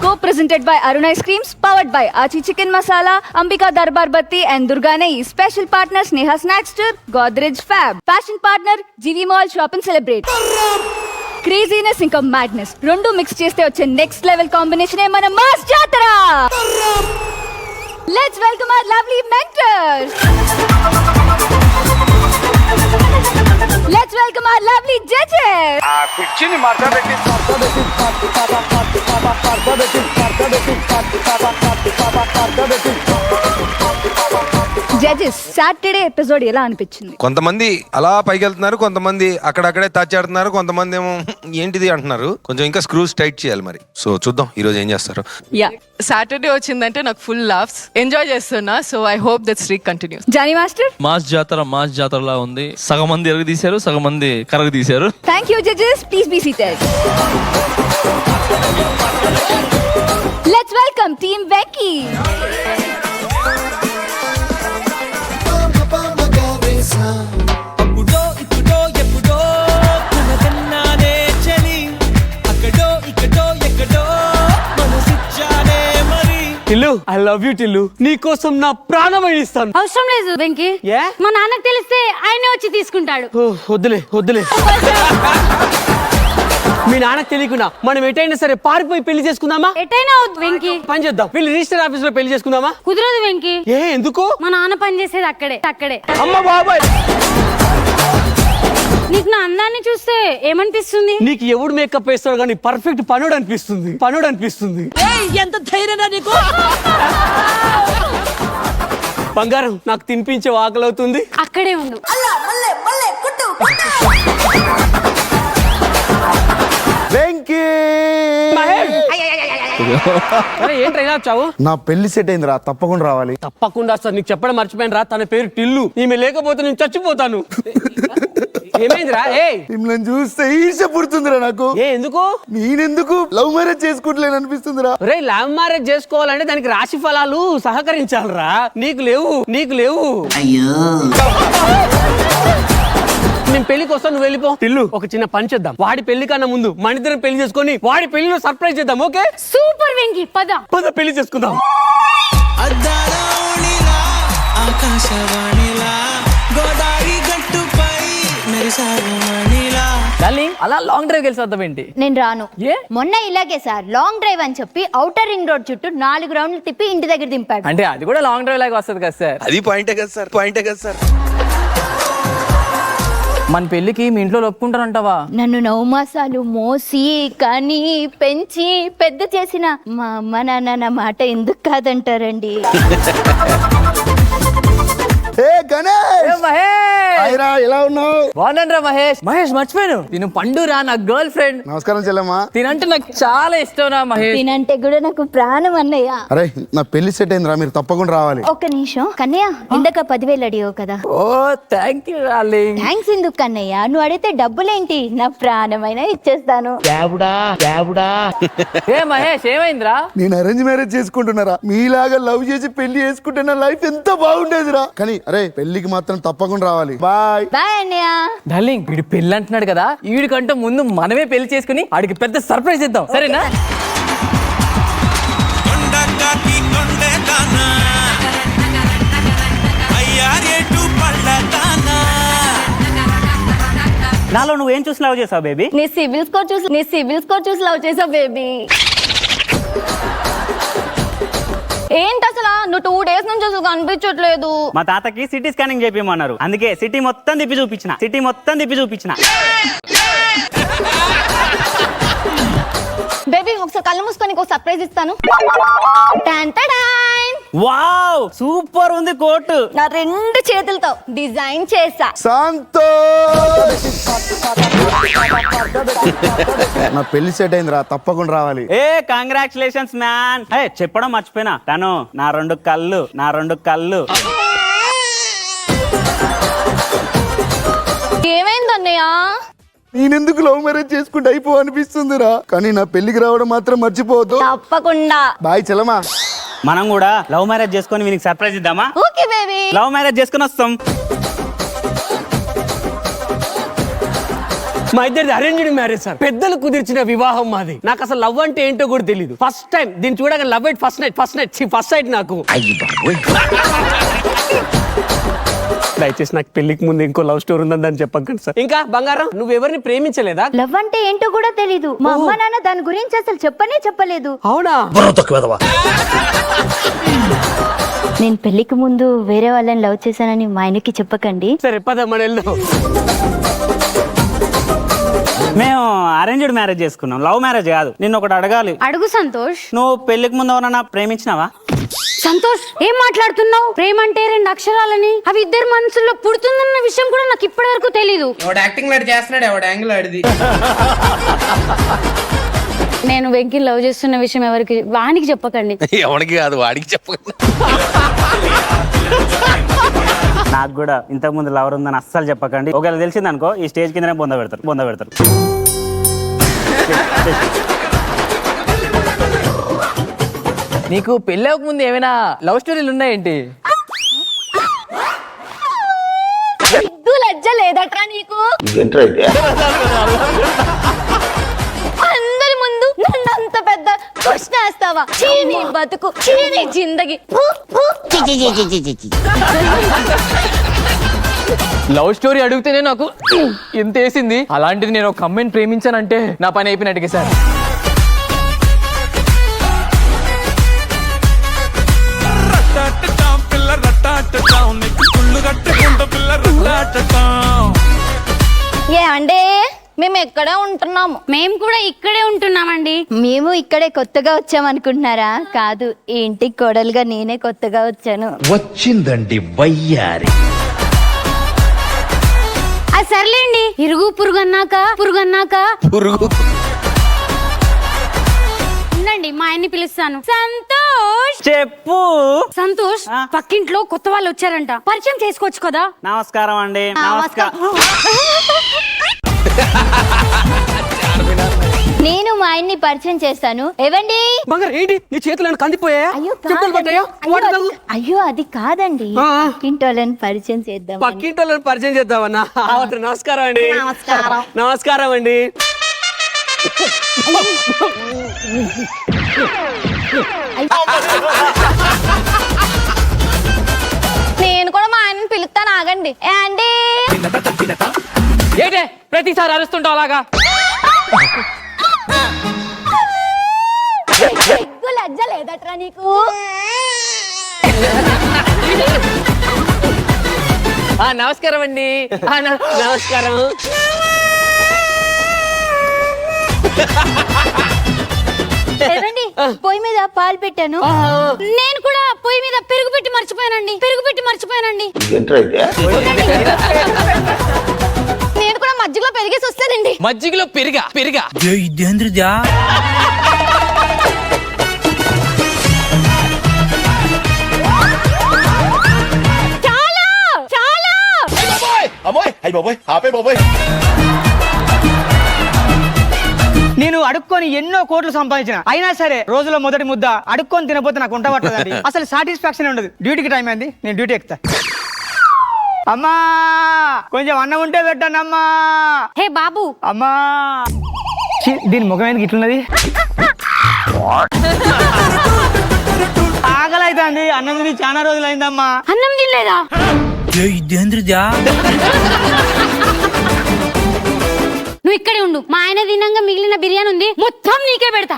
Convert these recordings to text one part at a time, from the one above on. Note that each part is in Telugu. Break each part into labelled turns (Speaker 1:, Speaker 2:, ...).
Speaker 1: Co-presented by Arun Ice Creams, powered by Achi Chicken Masala, Ambika Darbar Batti and Durga Nayi. Special partner Sneha Snack Store, Godrej Fab. Fashion partner GV Mall Shop and Celebrate. Craziness ఇంకా madness రెండు మిక్స్ చేస్తే వచ్చే నెక్స్ట్ లెవెల్ కాంబినేషన్ ఏ మన మాస్ జాతర. Let's welcome our lovely mentors. Let's welcome our lovely judges.
Speaker 2: కుర్చీని మాట్లాడబెట్టి
Speaker 1: జడ్జెస్ సాటర్డే ఎపిసోడ్ ఎలా అనిపించింది?
Speaker 3: కొంతమంది అలా పైకి వెళ్తున్నారు, కొంతమంది అక్కడక్కడే తాచాడుతున్నారు, కొంతమంది ఏమో ఏంటిది అంటున్నారు. కొంచెం ఇంకా స్క్రూస్ టైట్ చేయాలి మరి. సో చూద్దాం ఈ రోజు ఏం చేస్తారు.
Speaker 4: యా సాటర్డే వచ్చిందంటే నాకు ఫుల్ లాఫ్స్ ఎంజాయ్ చేస్తున్నా. So I hope that streak continues.
Speaker 1: Jani master,
Speaker 5: mass జాతరలా ఉంది. సగం మంది ఎరగ తీశారు, సగం మంది కరగ తీశారు.
Speaker 1: Thank you judges, please be seated. Let's welcome team Venky.
Speaker 6: Tillu, I love you Tillu. నీ కోసం నా ప్రాణమైన ఇస్తాను.
Speaker 7: అవసరం లేదు వెంకీ, మా నాన్నకు తెలిస్తే ఆయనే వచ్చి తీసుకుంటాడు.
Speaker 6: వద్దులే వద్దులే. మీ నాన్నకు తెలియకుండా మనం ఎటైనా సరే పారిపోయి పెళ్లి చేసుకుందామా?
Speaker 7: ఎటైనా వద్దు వెంకీ,
Speaker 6: పని చేద్దాం. వీళ్ళు రిజిస్టర్ ఆఫీస్ లో పెళ్లి చేసుకుందామా?
Speaker 7: కుదరదు వెంకీ.
Speaker 6: ఎందుకు?
Speaker 7: మా నాన్న పని చేసేది అక్కడే.
Speaker 6: అమ్మ బాబాయ్,
Speaker 7: నీకు నా అందాన్ని చూస్తే ఏమనిపిస్తుంది?
Speaker 6: నీకు ఎవడు మేకప్ వేస్తాడు కానీ పర్ఫెక్ట్ పనుడు అనిపిస్తుంది.
Speaker 7: ఎంత ధైర్యం నీకు!
Speaker 6: బంగారం, నాకు తినిపించే ఆకలి అవుతుంది.
Speaker 7: అక్కడే ఉండు.
Speaker 6: ఏంట్రా ఇలా వచ్చావు?
Speaker 8: నా పెళ్లి సెట్ అయిందిరా, తప్పకుండా రావాలి.
Speaker 6: తప్పకుండా సార్, నీకు చెప్పడం మర్చిపోయాను రా. తన పేరు టిల్లు. ఈమె లేకపోతే నేను చచ్చిపోతాను. ఏమైందిరా?
Speaker 8: మిమ్మల్ని చూస్తే ఈర్ష్య పుడుతుందిరా నాకు.
Speaker 6: ఎందుకు?
Speaker 8: నేనెందుకు లవ్ మ్యారేజ్ చేసుకుంటలేను అనిపిస్తుందిరా.
Speaker 6: రే, లవ్ మ్యారేజ్ చేసుకోవాలంటే దానికి రాశి ఫలాలు సహకరించాలరా. నీకు లేవు.
Speaker 8: అయ్యో,
Speaker 6: నేను పెళ్లికి వస్తాను, నువ్వు వెళ్ళిపో. టిల్లు, ఒక చిన్న పని చేద్దాం. వాడి పెళ్లి కన్నా ముందు మన ఇద్దరం పెళ్లి చేసుకొని వాడి పెళ్లిలో సర్ప్రైజ్ చేద్దాం. ఓకే?
Speaker 7: సూపర్ వెంకీ, పద
Speaker 6: పెళ్లి చేసుకుందాం. డార్లింగ్, అలా లాంగ్ డ్రైవ్ వెళ్ళి వద్దాం ఏంటి?
Speaker 1: నేను రాను. మొన్న ఇలాగే సార్ లాంగ్ డ్రైవ్ అని చెప్పి ఔటర్ రింగ్ రోడ్ చుట్టూ 4 రౌండ్లు తిప్పి ఇంటి దగ్గర దింపాడు.
Speaker 6: అంటే అది కూడా లాంగ్ డ్రైవ్ లాగా వస్తుంది కదా సార్?
Speaker 3: అది పాయింటే కదా సార్.
Speaker 6: మన పెళ్లికి మీ ఇంట్లో ఒప్పుకుంటారంటావా?
Speaker 1: నన్ను 9 మాసాలు మోసి కానీ పెంచి పెద్ద చేసిన మా అమ్మ నాన్న మాట ఎందుకు కాదంటారండి?
Speaker 8: ఎలా ఉన్నావు?
Speaker 6: బాగున్నాను మహేష్. మర్చిపోయాను, తిను పండురా, నా గర్ల్ ఫ్రెండ్.
Speaker 8: నమస్కారం చెల్లమ్మా.
Speaker 6: తినంటే నాకు చాలా ఇష్టం రా మహేష్.
Speaker 1: తినంటే కూడా నాకు ప్రాణం అన్నయ్య.
Speaker 8: అరే, నా పెళ్లి సెట్ అయిందిరా, మీరు తప్పకుండా రావాలి.
Speaker 1: ఒక్క నిమిషం కన్నయ్య, ఇందాక 10,000 అడిగావు కదా.
Speaker 6: ఓ థ్యాంక్ యూ డార్లింగ్.
Speaker 1: థ్యాంక్స్ ఎందుకు కన్నయ్య, నువ్వు అడిగితే డబ్బులేంటి, నా ప్రాణమైనా ఇచ్చేస్తాను.
Speaker 6: ఏ మహేష్, ఏమైందిరా?
Speaker 8: నేను అరేంజ్ మ్యారేజ్ చేసుకుంటున్నారా. మీలాగా లవ్ చేసి పెళ్లి చేసుకుంటే నా లైఫ్ ఎంత బాగుండేదిరా. కానీ అరే, పెళ్లికి మాత్రం తప్పకుండా రావాలి. బాయ్
Speaker 1: బాయ్ అన్నయ్య.
Speaker 6: డార్లింగ్, వీడు పెళ్లి అంటున్నాడు కదా, వీడికంటే ముందు మనమే పెళ్లి చేసుకుని వాడికి పెద్ద సర్ప్రైజ్ ఇద్దాం, సరేనా?
Speaker 9: నాలో నువ్వేం చూసి లవ్ చేసావు బేబీ?
Speaker 1: నీ సిబిల్ స్కోర్ చూసి లవ్ చేసావు బేబీ. ఏంటి అసలు నువ్వు 2 డేస్ నుంచి అసలు కనిపించట్లేదు.
Speaker 9: మా తాతకి సిటీ స్కానింగ్ చెప్పమన్నారు, అందుకే సిటీ మొత్తం తిప్పి చూపించిన.
Speaker 1: బేబీ ఒకసారి కళ్ళు మూసుకొని ఒక సర్ప్రైజ్ ఇస్తాను.
Speaker 9: వావ్, సూపర్ ఉంది కోట్.
Speaker 1: నా 2 చేతులతో డిజైన్ చేసా.
Speaker 8: నా పెళ్లి సెట్ అయిందిరా, తప్పకుండా రావాలి.
Speaker 9: Congratulations man. చెప్పడం మర్చిపోయినా, తను నా 2 కళ్ళు.
Speaker 1: ఏమైందన్నయ్య?
Speaker 8: నేనెందుకు లవ్ మ్యారేజ్ చేసుకుంటే అయిపో అనిపిస్తుందిరా. కానీ నా పెళ్లికి రావడం మాత్రం మర్చిపోవద్దు.
Speaker 1: తప్పకుండా.
Speaker 8: బాయ్ చెల్లమా.
Speaker 9: మనం కూడా లవ్ మ్యారేజ్ చేసుకొని వీనికి సర్ప్రైజ్ ఇద్దామా?
Speaker 1: Okay baby.
Speaker 9: లవ్ మ్యారేజ్ చేసుకుని వస్తాం.
Speaker 6: మా ఇద్దరిది అరేంజ్డ్ మ్యారేజ్ సార్. పెద్దలు కుదిర్చిన వివాహం మాది. నాకు అసలు లవ్ అంటే ఏంటో కూడా తెలియదు. ఫస్ట్ టైం దీన్ని చూడగా లవ్ ఎట్ ఫస్ట్ నైట్ నాకు. దయచేసి నాకు పెళ్లికి ముందు ఇంకో లవ్ స్టోరీ ఉందని చెప్పకండి సార్. ఇంకా బంగారం, నువ్వు ఎవరిని ప్రేమించలేదా?
Speaker 1: లవ్ అంటే ఏంటో కూడా తెలీదు. మా అమ్మ నాన్న దాని గురించి అసలు చెప్పలేదు.
Speaker 6: అవునా?
Speaker 1: నేను పెళ్లికి ముందు వేరే వాళ్ళని లవ్ చేశానని మా ఆయనకి చెప్పకండి.
Speaker 6: సరే పదమ్మా వెళ్దాం.
Speaker 9: మేము అరేంజ్డ్ మ్యారేజ్ చేసుకున్నాం, లవ్ మ్యారేజ్ కాదు. నిన్ను ఒకటి అడగాలి.
Speaker 7: అడుగు సంతోష్.
Speaker 9: నువ్వు పెళ్లికి ముందు ఎవరన్నా ప్రేమించినావా?
Speaker 7: సంతోష్ ఏం మాట్లాడుతున్నావు? ప్రేమ అంటే 2 అక్షరాలని, అవి ఇద్దరు మనసుల్లో పుడుతుందన్న విషయం కూడా నాకు ఇప్పటి వరకు తెలీదు. నేను వెంకీ లవ్ చేస్తున్న విషయం ఎవరికి వానికి చెప్పకండి.
Speaker 3: ఎవరికి కాదు, వాడికి చెప్పకండి.
Speaker 9: నాకు కూడా ఇంతకు ముందు లవర్ ఉందని అస్సలు చెప్పకండి. ఒకవేళ తెలిసిందనుకో ఈ స్టేజ్ కిందనే బొంద పెడతారు.
Speaker 2: నీకు పెళ్ళవక ముందు ఏమైనా లవ్ స్టోరీలు ఉన్నాయేంటి?
Speaker 1: లజ్జ లేదట్రా నీకు? అందరి ముందు నన్ను అంత పెద్ద క్వశ్చన్ వేస్తావా? చీనీ బతుకు, చీనీ జిందగి.
Speaker 2: లవ్ స్టోరీ అడిగితేనే నాకు ఎంత వేసింది. అలాంటిది నేను ఒక అమ్మాయిని ప్రేమించానంటే నా పని అయిపోయినట్టుగా సార్.
Speaker 1: ఏ అంటే మేము ఎక్కడ ఉంటున్నాము?
Speaker 7: మేము కూడా ఇక్కడే ఉంటున్నామండి.
Speaker 1: మేము ఇక్కడే కొత్తగా వచ్చామనుకుంటున్నారా? కాదు, ఈ ఇంటికి కోడలుగా నేనే కొత్తగా వచ్చాను.
Speaker 10: వచ్చిందండి వయ్యారి.
Speaker 7: అది సర్లేండి. ఇరుగు పురుగన్నాక ఉండండి, మా ఆయన్ని పిలుస్తాను. సంతోష్
Speaker 9: చెప్పు.
Speaker 7: సంతోష్, పక్కింట్లో కొత్త వాళ్ళు వచ్చారంట, పరిచయం చేసుకోవచ్చు కదా?
Speaker 9: నమస్కారం అండి.
Speaker 1: నేను మా ఆయన్ని పరిచయం చేస్తాను. ఏవండి?
Speaker 6: బంగారం ఏంటి నీ చేతులు కందిపోయా?
Speaker 1: అయ్యో అది కాదండి, పక్కింటోళ్ళని పరిచయం చేద్దాం.
Speaker 6: పక్కింటోళ్ళని పరిచయం చేద్దామన్నా? నమస్కారం అండి. నమస్కారం అండి.
Speaker 1: నేను కూడా మా ఆయన్ని పిలుస్తాను, ఆగండి. అండి
Speaker 2: ఏంటే ప్రతిసారి అరుస్తుంటావు అలాగా?
Speaker 1: లజ్జ లేదట్రా నీకు?
Speaker 2: నమస్కారం అండి.
Speaker 6: నమస్కారం.
Speaker 1: ఏవండి, పొయ్యి మీద పాలు పెట్టాను.
Speaker 7: నేను కూడా పొయ్యి మీద పెరుగు పెట్టి మర్చిపోయానండి.
Speaker 1: నేను కూడా మజ్జిగలో పెరిగేసి వస్తానండి.
Speaker 2: మజ్జిగలో పెరిగా
Speaker 11: నేను అడుక్కొని ఎన్నో కోట్లు సంపాదించిన, అయినా సరే రోజులో మొదటి ముద్ద అడుక్కొని తినపోతే నాకు ఉంట పట్టదండి. అసలు సాటిస్ఫాక్షన్ ఉండదు. డ్యూటీకి టైం అయింది, నేను డ్యూటీ ఎక్కుతా. అమ్మా కొంచెం అన్నం ఉంటే పెట్టండి అమ్మా.
Speaker 7: హే బాబు.
Speaker 11: అమ్మా దీని ముఖం ఎందుకు ఇట్లున్నది? ఆకలి అవుతుంది. అన్నం తిని చాలా రోజులు అయిందమ్మా.
Speaker 7: అన్నం తినలేదా? నువ్వు ఇక్కడే ఉండు. మా ఆయన తినంగా మిగిలిన బిర్యానీ ఉంది, మొత్తం నీకే పెడతా.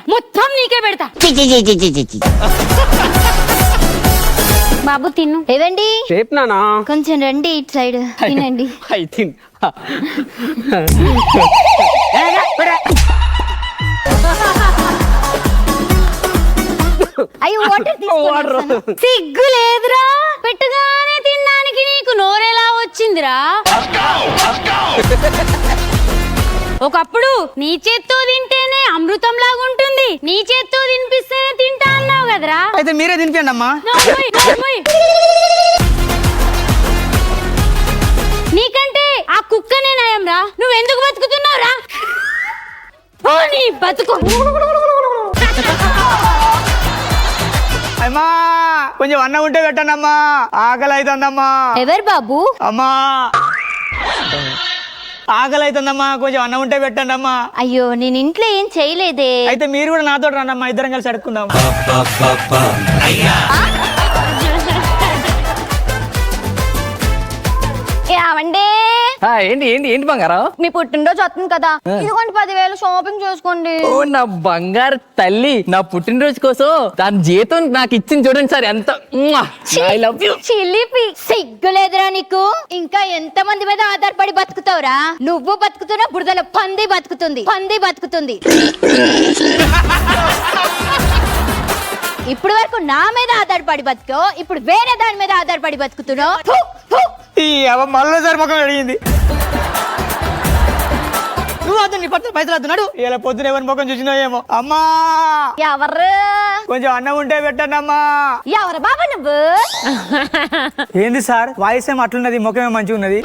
Speaker 7: బాబు తిను.
Speaker 1: ఏవండి?
Speaker 6: చెప్పినానా?
Speaker 1: కొంచెం రండి ఇటు సైడ్, తినండి. అయ్యో వాటర్.
Speaker 7: సిగ్గు లేదురా? పెట్టగానే తినడానికి నీకు నోరెలా వచ్చిందిరా? ఒకప్పుడు నీ చేత్తో తింటేనే అమృతం లాగా ఉంటుంది, నీ చేత్తో తినిపిస్తేనే తింటా అన్నావు కదరా?
Speaker 11: అయితే మీరే తినిపించండి అమ్మా.
Speaker 7: నీకంటే ఆ కుక్కనే నయం రా. నువ్వెందుకు బతుకుతున్నావు రా? నీ బతుకు.
Speaker 11: అమ్మా కొంచెం అన్నం ఉంటే పెట్టండి అమ్మా, ఆకలి అవుతుందమ్మా.
Speaker 1: ఎవరు బాబు?
Speaker 11: అమ్మా ఆకలి అవుతుందమ్మా, కొంచెం అన్నం ఉంటే పెట్టండి అమ్మా.
Speaker 7: అయ్యో నేను ఇంట్లో ఏం చేయలేదే.
Speaker 11: అయితే మీరు కూడా నాతో రండమ్మా, ఇద్దరం కలిసి అడుక్కుందాం.
Speaker 7: ఏమండే
Speaker 2: ఏంటి ఏంటి ఏంటి బంగారం?
Speaker 7: మీ పుట్టినరోజు వస్తుంది కదా, ఇదిగోండి 10,000 షాపింగ్ చేసుకోండి.
Speaker 2: ఓ నా బంగారు తల్లి, నా పుట్టినరోజు కోసం దాని జీతం నాకు ఇచ్చింది చూడండి సార్, ఎంత ఐ లవ్ యూ.
Speaker 7: చిలిపి సిగ్గులేదురా నీకు? ఇంకా ఎంత మంది మీద ఆధారపడి బతుకుతావురా? నువ్వు బతుకుతున్నా, బురదలో పంది బతుకుతుంది. ఇప్పుడు వరకు నా మీద ఆధారపడి బతుకో, ఇప్పుడు వేరే దాని మీద ఆధారపడి బతుకుతున్నావు.
Speaker 11: మళ్ళీసారి ముఖం అడిగింది. నువ్వు అతను నీ పట్ల పైసలు అతున్నాడు. ఇలా పొద్దున ఎవరి ముఖం చూసినావు ఏమో. అమ్మా
Speaker 7: ఎవరు?
Speaker 11: కొంచెం అన్నం ఉంటే పెట్టండి అమ్మా.
Speaker 7: ఎవరు బాబా నువ్వు?
Speaker 11: ఏంది సార్ వాయిస్ ఏమో అట్లున్నది, ముఖం ఏమో మంచిగా ఉన్నది.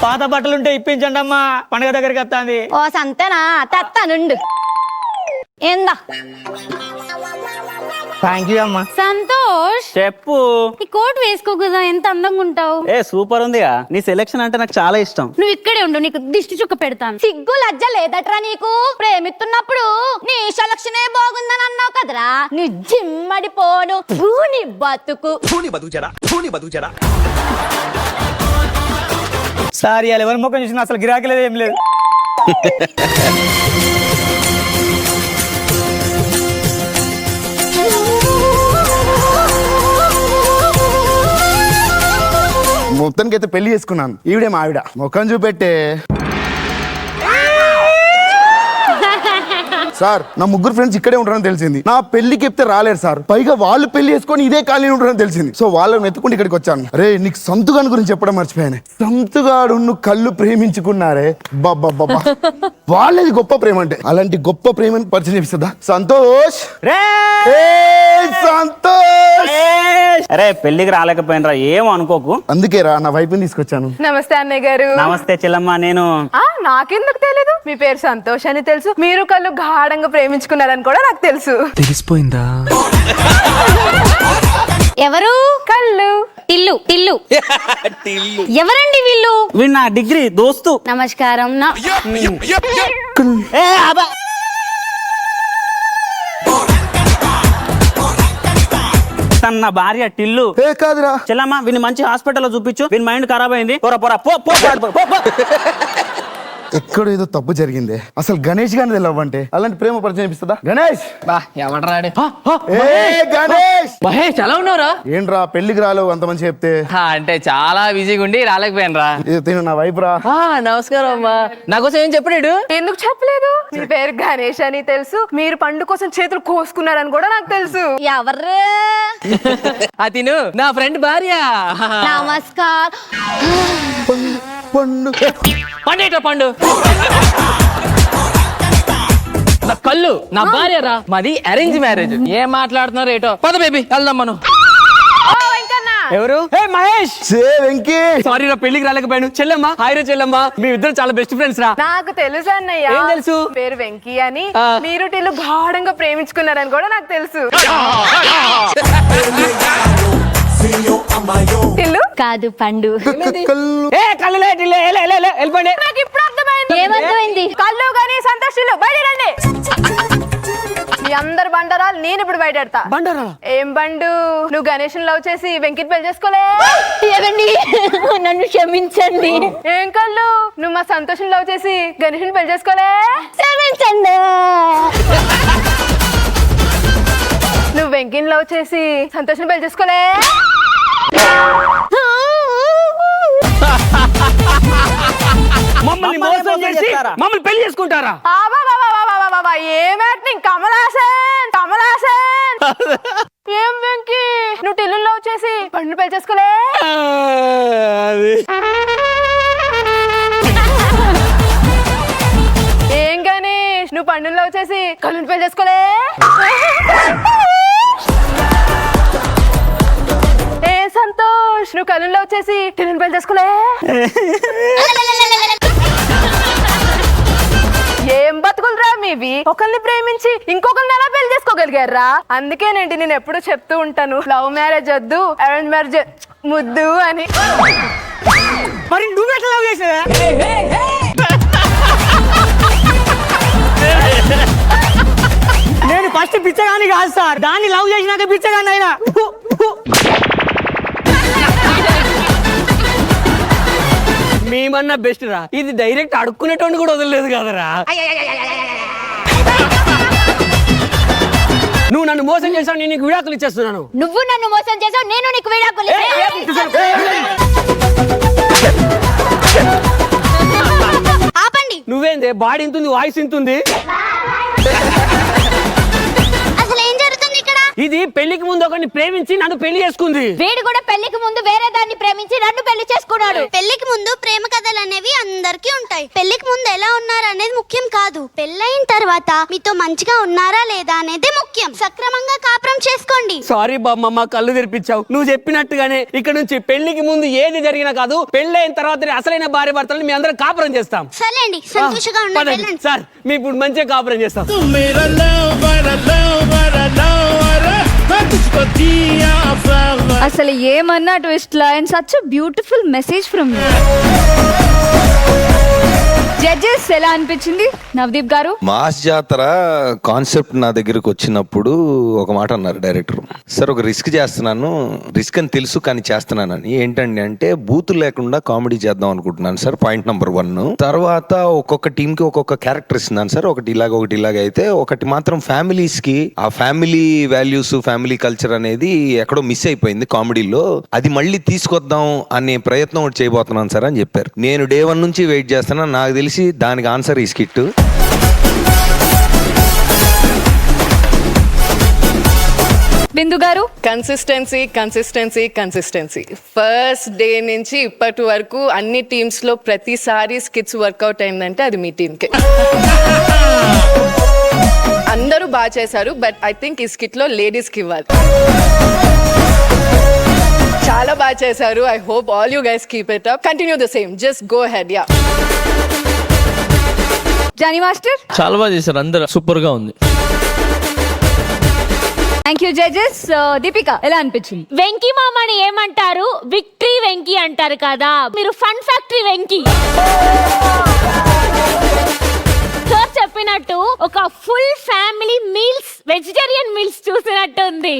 Speaker 11: పాత బట్టలు ఉంటే ఇప్పించండి అమ్మా, పండుగ దగ్గరికి వస్తుంది.
Speaker 7: ఓ సంతనా, తత్తానుండు. ఏందా?
Speaker 11: థ్యాంక్ యూ అమ్మా.
Speaker 7: సంతోష్,
Speaker 9: చెప్పు.
Speaker 7: ఈ కోట్ వేసుకో కదా, ఎంత అందంగా ఉంటావు.
Speaker 9: ఏ సూపర్ ఉందిగా, నీ సెలెక్షన్ అంటే నాకు చాలా ఇష్టం.
Speaker 7: నువ్వు ఇక్కడే ఉండు, నీకు దిష్టి చుక్క పెడతాను. సిగ్గు లజ్జ లేదట్రా నీకు? ప్రేమిస్తున్నప్పుడు నీ సెలక్షనే బాగుందని అన్నావు కదరా. నీ జిమ్మడిపోను పూని బతుకు.
Speaker 11: సారీ, అలా ఎవరి ముఖం చూసిన అసలు గిరాకీ లేదు, ఏం లేదు.
Speaker 8: మొత్తానికి అయితే పెళ్లి చేసుకున్నాను. ఈవిడే మా ఆవిడ. ముఖం చూపెట్టే సార్, నా ముగ్గురు ఫ్రెండ్స్ ఇక్కడే ఉంటారని తెలిసింది. నా పెళ్లికి చెప్తే రాలేరు సార్. పైగా వాళ్ళు పెళ్లి చేసుకొని ఇదే కాలనీ ఉంటారని తెలిసింది. సో వాళ్ళని ఎత్తుకుంటే ఇక్కడికి వచ్చాను. రే, నీకు సంతుగాని గురించి చెప్పడం మర్చిపోయాను. సంతుగాడు కళ్ళు ప్రేమించుకున్నారే, బాబా వాళ్ళది గొప్ప ప్రేమ అంటే. అలాంటి గొప్ప ప్రేమని పరిచయం చేపిస్తుందా? సంతోష్, సంతోష్.
Speaker 9: అరే పెళ్లికి రాలేకపోయినరా, ఏమో అనుకోకు.
Speaker 8: అందుకే రా, నా వైపుని తీసుకొచ్చాను.
Speaker 4: నమస్తే అన్నయ్య గారు.
Speaker 9: నమస్తే చెల్లమ్మ. నేను
Speaker 4: నాకెందుకు తెలీదు? మీ పేరు సంతోష్ అని తెలుసు, మీరు కళ్ళు గాఢంగా ప్రేమించుకున్నారని కూడా నాకు తెలుసు.
Speaker 2: తెలిసిపోయిందా?
Speaker 7: ఎవరు?
Speaker 4: కళ్ళు
Speaker 7: టిల్లు. ఎవరండి వీళ్ళు?
Speaker 9: వీడు నా డిగ్రీ దోస్తు.
Speaker 7: నమస్కారం.
Speaker 9: ఏ అబ్బా, తన నా భార్య టిల్లు.
Speaker 8: ఏ కాదురా
Speaker 9: చెల్లమ్మ, వీని మంచి హాస్పిటల్లో చూపించు, వీని మైండ్ ఖరాబ్ అయింది. పోరా పోరా పో పో పో పో.
Speaker 8: ఎక్కడో ఏదో తప్పు జరిగింది. అసలు గణేష్ గాని లవ్ అంటే అలాంటి ప్రేమ పరిచయం చేపిస్తుందా? గణేష్,
Speaker 2: ఎవడరాడు?
Speaker 8: గణేష్,
Speaker 2: మహేష్ ఎలా ఉన్నారా?
Speaker 8: ఏంట్రా పెళ్లికి రాలేవు అంత మంచి చెప్తే?
Speaker 2: అంటే చాలా బిజీగా ఉండి రాలేకపోయాను రా.
Speaker 8: తిను నా వైపు రా.
Speaker 2: నమస్కారం అమ్మా. నా కోసం ఏం చెప్పలేడు?
Speaker 4: ఎందుకు చెప్పలేదు? మీ పేరు గణేష్ అని తెలుసు, మీరు పండు కోసం చేతులు కోసుకున్నారని కూడా నాకు తెలుసు.
Speaker 7: ఎవరు?
Speaker 2: తిను నా ఫ్రెండ్ భార్య.
Speaker 7: నమస్కారం.
Speaker 8: పండు
Speaker 2: పండేట పండు. నా కళ్ళు నా భార్య రా. మాది అరేంజ్ మ్యారేజ్. ఏం మాట్లాడుతున్నారు ఏటో. పద బేబీ వెళ్దాం మనం.
Speaker 11: ఎవరు? మహేష్.
Speaker 8: వెంకీ,
Speaker 11: సారీ రా, పెళ్లికి రాలేకపోయాను. చెల్లెమ్మ, హాయ్ రా చెల్లెమ్మ, మీ ఇద్దరు చాలా బెస్ట్ ఫ్రెండ్స్ రా.
Speaker 4: నాకు తెలుసు అన్నయ్య.
Speaker 11: ఏం తెలుసు?
Speaker 4: పేరు వెంకీ అని, మీరు టిల్లు గాఢంగా ప్రేమించుకున్నారని కూడా నాకు తెలుసు. టిల్లు
Speaker 7: కాదు, పండు.
Speaker 11: కళ్ళులే టిల్లే, వెళ్ళిపోండి.
Speaker 4: నాకు ఇప్పుడు అర్థమైంది.
Speaker 7: ఏమర్థమైంది?
Speaker 4: కళ్ళు కానీ సంతోష్ టిల్లు బయటరండి. మీ అందరు బండరాలు నేను ఇప్పుడు బయటెడతా.
Speaker 11: బండరా?
Speaker 4: ఏం బండు? నువ్వు గణేష్ లవ్ చేసి వెంకిట్ పెళ్లి చేసుకోలే?
Speaker 7: ఏమండి, నన్ను క్షమించండి.
Speaker 4: ఏం కళ్ళు? నువ్వు మా సంతోషం లవ్ చేసి గణేష్ పెళ్లి చేసుకోలే?
Speaker 7: క్షమించండి.
Speaker 4: నువ్వు వెంకిని లవ్ చేసి సంతోషం పెళ్లి చేసుకోలే?
Speaker 11: మమ్మల్ని మోసం చేసి మమ్మల్ని పెళ్లి చేసుకుంటారా?
Speaker 4: ఏం యాక్టింగ్! కమల్ హాసన్, కమల్ హాసన్. ఏం వెంకీ, నువ్వు టిల్లు లవ్ చేసి పండు పెళ్లి చేసుకోలే? ఏం గణేష్, నువ్వు పండు లవ్ చేసి కళ్ళు పెళ్లి చేసుకోలే? ఏ సంతోష్, నువ్వు కళ్ళు లవ్ చేసి టిల్లుని పెళ్లి చేసుకోలే? ఏం బతుకులరా మీవి? ఒకరిని ప్రేమించి ఇంకొకరిని ఎలా పెళ్లి చేసుకోగలిగారా? అందుకేనండి నేను ఎప్పుడు చెప్తూ ఉంటాను, లవ్ మ్యారేజ్ వద్దు, అరేంజ్ మ్యారేజ్ ముద్దు అని.
Speaker 11: మరి నువ్వు ఎట్లా లవ్ చేసావా? నేను ఫస్ట్ పిచ్చగాని కాదు సార్, దాన్ని లవ్ చేసినాక పిచ్చగాని అయినా.
Speaker 6: మేమన్నా బెస్ట్ రా, ఇది డైరెక్ట్ అడుక్కునేటోని కూడా వదలలేదు కదరా. నువ్వు నన్ను మోసం చేసావు, నేను నీకు విడాకులు ఇచ్చేస్తున్నాను.
Speaker 7: నువ్వు నన్ను మోసం చేసావు, నేను నీకు విడాకులు ఆపండి.
Speaker 6: నువ్వేందే బాడీ ఇంతుంది, వాయిస్ ఇంతుంది.
Speaker 7: అసలు ఏం జరుగుతుంది ఇక్కడ?
Speaker 6: ఇది పెళ్లికి ముందు ఒకరిని ప్రేమించి నన్ను పెళ్లి చేసుకుంది.
Speaker 7: వీడు కూడా పెళ్లికి ముందు వేరే దాన్ని ప్రేమించి నన్ను పెళ్లి చేసుకున్నాడు. పెళ్లికి ముందు ప్రేమ కథలు అనేవి అందరికీ ఉంటాయి. పెళ్లికి ముందు ఎలా ఉన్నారు అనేది ముఖ్యం కాదు, పెళ్ళైన తర్వాత మీతో మంచిగా ఉన్నారా లేదా అనేది ముఖ్యం. సక్రమంగా కాపురం చేసుకోండి.
Speaker 6: సారీ బామ్మ, మా కళ్ళు తెరిపించావు. నువ్వు చెప్పినట్టుగానే ఇక్కడ నుంచి పెళ్లికి ముందు ఏది జరిగినా కాదు, పెళ్ళైన తర్వాత అసలైన భార్య భర్తలను మీ అందరం కాపురం చేస్తాం.
Speaker 7: సర్లేండి, సంతోషంగా ఉండండి.
Speaker 6: సార్ మీ ఇప్పుడు మంచిగా కాపురం చేస్తాం.
Speaker 1: అసలు ఏమన్నా twist law and such beautiful message from you. Judges ఎలా అనిపించింది నవదీప్ గారు?
Speaker 3: మాస్ జాతర కాన్సెప్ట్ నా దగ్గరకు వచ్చినప్పుడు ఒక మాట అన్నారు డైరెక్టర్, సార్ ఒక రిస్క్ చేస్తున్నాను, రిస్క్ అని తెలుసు కానీ చేస్తున్నానని. ఏంటండి అంటే బూతులు లేకుండా కామెడీ చేద్దాం అనుకుంటున్నాను సార్, పాయింట్ నెంబర్ 1. తర్వాత ఒక్కొక్క టీమ్ కి ఒక్కొక్క క్యారెక్టర్ ఇస్తున్నాను సార్, ఒకటి ఇలాగ అయితే ఒకటి మాత్రం ఫ్యామిలీస్ కి ఆ ఫ్యామిలీ వాల్యూస్, ఫ్యామిలీ కల్చర్ అనేది ఎక్కడో మిస్ అయిపోయింది కామెడీలో, అది మళ్ళీ తీసుకొద్దాం అనే ప్రయత్నం ఒకటి చేయబోతున్నాను సార్ అని చెప్పారు. నేను డే 1 నుంచి వెయిట్ చేస్తున్నాను, నాకు తెలిసి దానికి ఆన్సర్ ఈ స్కిట్.
Speaker 1: బిందు గారు?
Speaker 4: కన్సిస్టెన్సీ ఫస్ట్ డే నుంచి ఇప్పటి వరకు అన్ని టీమ్స్ లో ప్రతిసారి స్కిట్స్ వర్కౌట్ అయిందంటే అది మీ టీమ్ కే. అందరూ బాగా చేశారు, బట్ ఐ థింక్ ఈ స్కిట్ లో లేడీస్ కి ఇవ్వాలి. చాలా బాగా చేశారు. I hope all you guys keep it up, continue the same, just go head. Yeah
Speaker 1: Jani master?
Speaker 5: చాలా బాగా చేశారు, అందరూ సూపర్ గా ఉంది.
Speaker 1: Thank you judges. దీపిక ఎలా అనిపించింది?
Speaker 7: వెంకీ మామని ఏమంటారు? విక్టరీ వెంకీ అంటారు కదా, మీరు ఫన్ ఫ్యాక్టరీ వెంకీ. సార్ చెప్పినట్టు ఒక full family meals, vegetarian meals చూసినట్టుంది.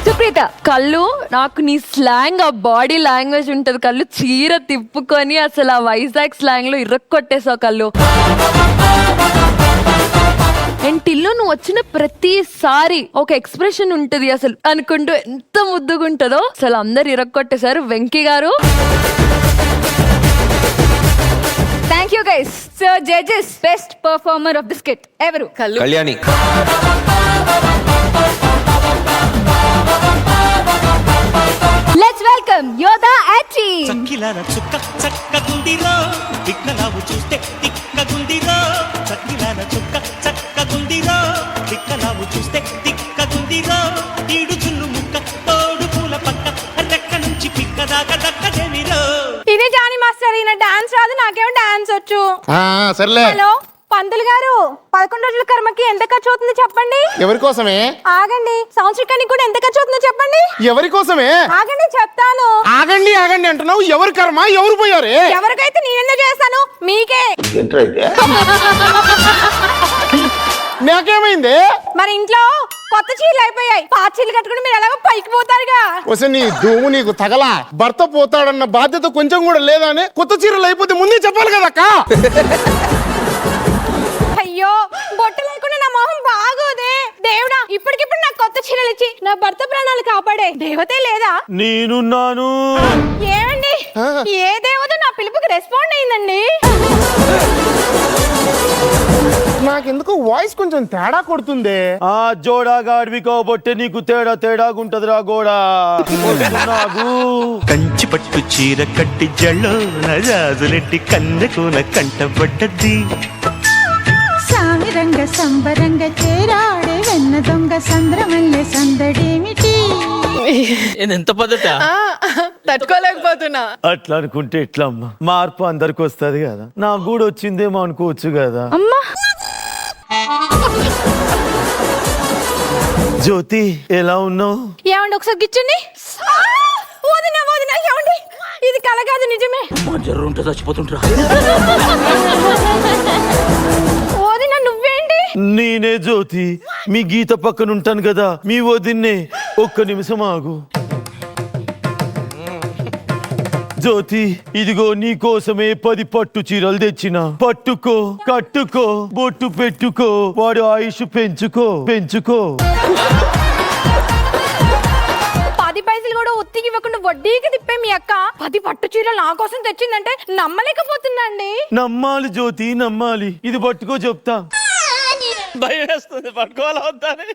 Speaker 1: సుప్రీత?
Speaker 12: కళ్ళు నాకు నీ స్లాంగ్, ఆ బాడీ లాంగ్వేజ్ ఉంటది, కళ్ళు చీర తిప్పుకొని అసలు ఆ వైజాగ్ స్లాంగ్ లో ఇరక్కొట్టేసావు కళ్ళు. అండ్ టిల్లు నువ్వు వచ్చిన ప్రతిసారి ఒక ఎక్స్ప్రెషన్ ఉంటది అసలు అనుకుంటూ, ఎంత ముద్దుగా ఉంటుందో అసలు. అందరు ఇరక్కొట్టేశారు. వెంకీ గారు?
Speaker 1: Thank you guys. So judges, best performer of the skit ఎవరు?
Speaker 3: కళ్యాణి.
Speaker 1: లెట్స్ వెల్కమ్ యోధా యాచి.
Speaker 10: చక్కిలార చుక్క చక్కగుందిరో, దిక్కలావు చూస్తే తిక్కగుందిరో. చక్కిలార చుక్క చక్కగుందిరో, దిక్కలావు చూస్తే తిక్కగుందిరో. ఈడు చున్ను ముక్క తోడు పూల పక్క, రెక్క నుంచి పిక్క దాకా దక్కదేమిరో.
Speaker 4: ఇదే జానీ మాస్టర్, ఈయన డాన్స్ రాదు, నాకేమో డాన్స్ వచ్చు.
Speaker 8: సర్లే.
Speaker 4: హలో పంతులు గారు, 11 రోజుల కర్మకి ఎంత ఖర్చు అవుతుందో చెప్పండి.
Speaker 8: ఎవరి కోసమే?
Speaker 4: ఆగండి. సంవత్సరానికి కూడా ఎంత ఖర్చు అవుతుందో చెప్పండి.
Speaker 8: ఎవరి కోసమే?
Speaker 4: ఆగండి చెప్తాను.
Speaker 8: ఆగండి అంటున్నావు, ఎవరి కర్మ ఎవరు పోయారే?
Speaker 4: ఎవరికైతే నేనెందుకు చేస్తాను, మీకే.
Speaker 8: నాకేమైంది?
Speaker 4: మరి ఇంట్లో కొత్త చీరలు అయిపోయాయి, పాత చీరలు కట్టుకుని మీరు ఎలాగో పైకి పోతారుగా.
Speaker 8: వస్తే నీ ధూము నీకు తగలా, భర్త పోతాడన్న బాధ్యత కొంచెం కూడా లేదా అని కొత్త చీరలు అయిపోతే ముందే చెప్పాలి కదా అక్క.
Speaker 4: అయ్యో, బొట్టు లేకుండా నా మొహం బాగోదే. దేవుడా, ఇప్పటికిప్పుడు నాకు కొత్త చీరలు ఇచ్చి నా భర్త ప్రాణాలు కాపాడే దేవతే లేదా?
Speaker 10: నేనున్నాను.
Speaker 4: ఏమండి, ఏ దేవత నా పిలుపుకి రెస్పాండ్ అయిందండి?
Speaker 8: నాకెందుకు వాయిస్ కొంచెం తేడా కొడుతుంది.
Speaker 10: ఆ జోడా గాడివి కాబట్టే నీకు తేడాగుంటదిరా గోడా. కంచి పట్టు చీర కట్టి జల్లో నజాజులెట్టి కన్నెకోన కంటపడ్డది.
Speaker 13: సామిరంగ సంబరంగ చేరాడే వెన్న దొంగ సంద్రమల్లె సందడేమిటి?
Speaker 5: ఎంత పద్ధత?
Speaker 4: తట్టుకోలేకపోతున్నా.
Speaker 10: అట్లా అనుకుంటే ఎట్లా అమ్మా, మార్పు అందరికి వస్తుంది కదా, నాకు కూడా వచ్చిందేమో అనుకోవచ్చు కదా.
Speaker 1: అమ్మా
Speaker 10: జ్యోతి ఎలా ఉన్నావు?
Speaker 4: ఏమండి ఒకసారి గిచ్చండి. వదిన వదిన ఏమండి ఇది కల కాదు నిజమే. వదిన నువ్వేంటి?
Speaker 10: నేనే జ్యోతి, మీ గీత పక్కన ఉంటాను కదా, మీ వదిన్నే. ఒక్క నిమిషం ఆగు. జ్యోతి, ఇదిగో నీ కోసమే 10 పట్టు చీరలు తెచ్చిన. పట్టుకో, కట్టుకో, బొట్టు పెట్టుకో, వాడు ఆయుష్ పెంచుకో పెంచుకో.
Speaker 4: 10 పైసలు కూడా ఒత్తికి ఇవ్వకుండా వడ్డీకి తిప్పే మీ అక్క 10 పట్టు చీరలు నా కోసం తెచ్చిందంటే నమ్మలేకపోతుందండి.
Speaker 10: నమ్మాలి జ్యోతి, నమ్మాలి. ఇది పట్టుకో చెప్తా.
Speaker 5: భయం వేస్తుంది, పట్టుకోవాలా వద్దని.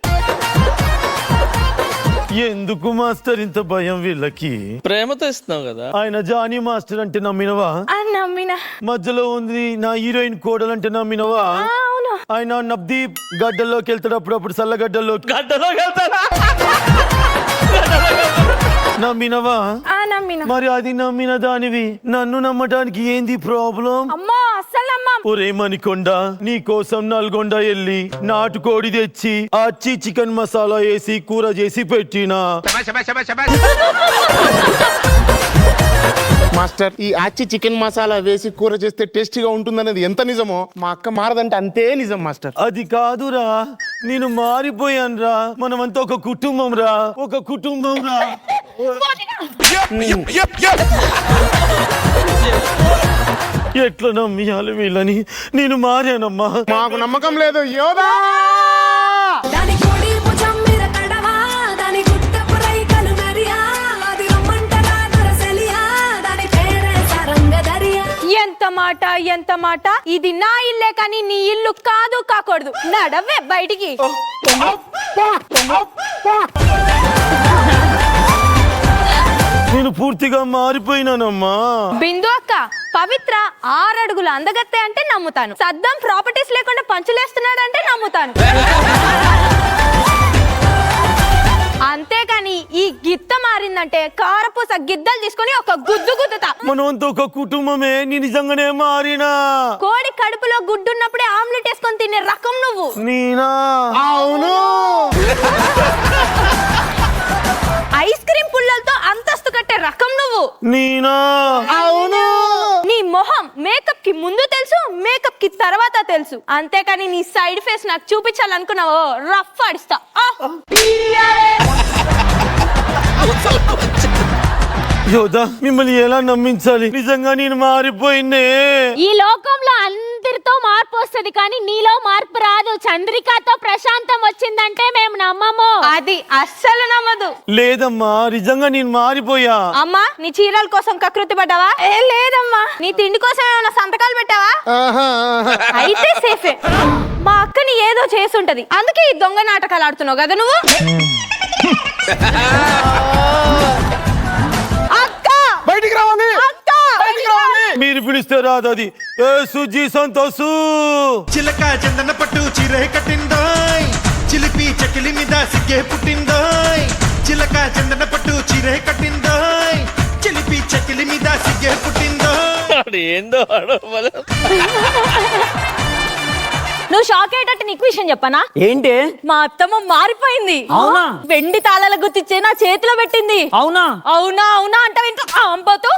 Speaker 10: ఎందుకు మాస్టర్ ఇంత భయం వీళ్ళకి?
Speaker 5: ప్రేమతో ఇస్తున్నావు కదా.
Speaker 10: ఆయన జానీ మాస్టర్ అంటే నమ్మినవా?
Speaker 4: నమ్మినా.
Speaker 10: మధ్యలో ఉంది నా హీరోయిన్ కోడలు అంటే నమ్మినవా?
Speaker 4: అవును.
Speaker 10: ఆయన నబ్దీప్ గడ్డల్లోకి వెళ్తాడు, అప్పుడప్పుడు సల్లగడ్డల్లోకి.
Speaker 5: గడ్డలోకి వెళ్తాడా?
Speaker 10: నమ్మినవా?
Speaker 4: నమ్మినా.
Speaker 10: మరి అది నమ్మిన దానివి నన్ను నమ్మటానికి ఏంది ప్రాబ్లం?
Speaker 4: అమ్మా అస్సలు నమ్మం.
Speaker 10: ఒరే మణికొండ, నీ కోసం నల్గొండ వెళ్ళి నాటుకోడి తెచ్చి అచ్చి చికెన్ మసాలా వేసి కూర చేసి పెట్టినా.
Speaker 14: మాస్టర్, ఈ ఆచి చికెన్ మసాలా వేసి కూర చేస్తే టేస్టీగా ఉంటుందనేది ఎంత నిజమో మా అక్క మారదంటే అంతే నిజం మాస్టర్.
Speaker 10: అది కాదురా, నేను మారిపోయాను రా. మనమంతా ఒక కుటుంబం రా, ఒక కుటుంబం రా. ఎట్లా నమ్మియాలి వీళ్ళని? నేను మారానమ్మా.
Speaker 14: మాకు నమ్మకం లేదు. యోదా
Speaker 4: ఎంత మాట ఎంత మాట. ఇది నా ఇల్లే కానీ నీ ఇల్లు కాదు కాకూడదు. నడవే బయటికి.
Speaker 10: నేను పూర్తిగా మారిపోయినానమ్మా.
Speaker 4: బిందు అక్క, పవిత్ర 6 అడుగుల అందగత్తే అంటే నమ్ముతాను. సద్దం ప్రాపర్టీస్ లేకుండా పంచులేస్తున్నాడు అంటే నమ్ముతాను. అంతేకాని ఈ గిత్త మారిందంటే కారపూస గిద్దలు తీసుకొని ఒక గుద్దు గుద్దుతా.
Speaker 10: మనమంతా ఒక కుటుంబమే. నీ నిజంగానే మారినా.
Speaker 4: కోడి కడుపులో గుడ్డున్నప్పుడే ఆమ్లెట్ వేసుకొని తినే రకం నువ్వు.
Speaker 10: నీనా?
Speaker 14: అవును.
Speaker 4: ఐస్ క్రీమ్ పుల్లలతో అంతస్తు కట్టే రకం నువ్వు.
Speaker 10: నీనా?
Speaker 14: అవును.
Speaker 4: నీ మొహం మేకప్ కి ముందు తెలుసు, మేకప్ కి తర్వాత తెలుసు. అంతేకాని నీ సైడ్ ఫేస్ నాకు చూపించాలనుకున్నావో రఫ్ అడిస్తా.
Speaker 10: యోదా, మిమ్మల్ని ఎలా నమ్మించాలి? నిజంగా నేను మారిపోయినే.
Speaker 12: ఈ లోకంలో అందరితో మార్పు వస్తుంది కానీ నీలో మార్పు రాదు. చంద్రికతో ప్రశాంతం వచ్చిందంటే మేము నమ్మము.
Speaker 4: అది అస్సలు నమ్మదు.
Speaker 10: లేదమ్మా, నిజంగా నేను మారిపోయా.
Speaker 4: అమ్మా, నీ చీరల కోసం కకృతి పడ్డావా? లేదమ్మా. నీ తిండి కోసం ఏమైనా సంతకాలు పెట్టావా? అయితే సేఫే. మా అక్కని ఏదో చేసుంటది, అందుకే ఈ దొంగ నాటకాలు ఆడుతున్నావు కదా నువ్వు.
Speaker 14: బయటికి రావాలి.
Speaker 10: మీరు పిలిస్తే రాదు అది. ఏ సుజీ సంతోషు.
Speaker 15: చిలక చందన పట్టు చీరే కట్టిందోయ్, చిలిపి చకిలి మీద సిగ్గే పుట్టిందోయ్. చిలక చందన పట్టు చీరే కట్టిందోయ్, చిలిపి చకిలి మీద సిగ్గే పుట్టిందోయ్.
Speaker 5: ఏందో
Speaker 4: నువ్వు షాక్ అయ్యేటట్టు నీకు విషయం చెప్పనా?
Speaker 6: ఏంటి?
Speaker 4: మా అత్తమ్మ మారిపోయింది.
Speaker 6: అవునా?
Speaker 4: వెండి తాళాల గుర్తిచ్చే నా చేతిలో పెట్టింది.
Speaker 6: అవునా?
Speaker 4: అవునా అవునా అంట వింటూ ఆంపోతూ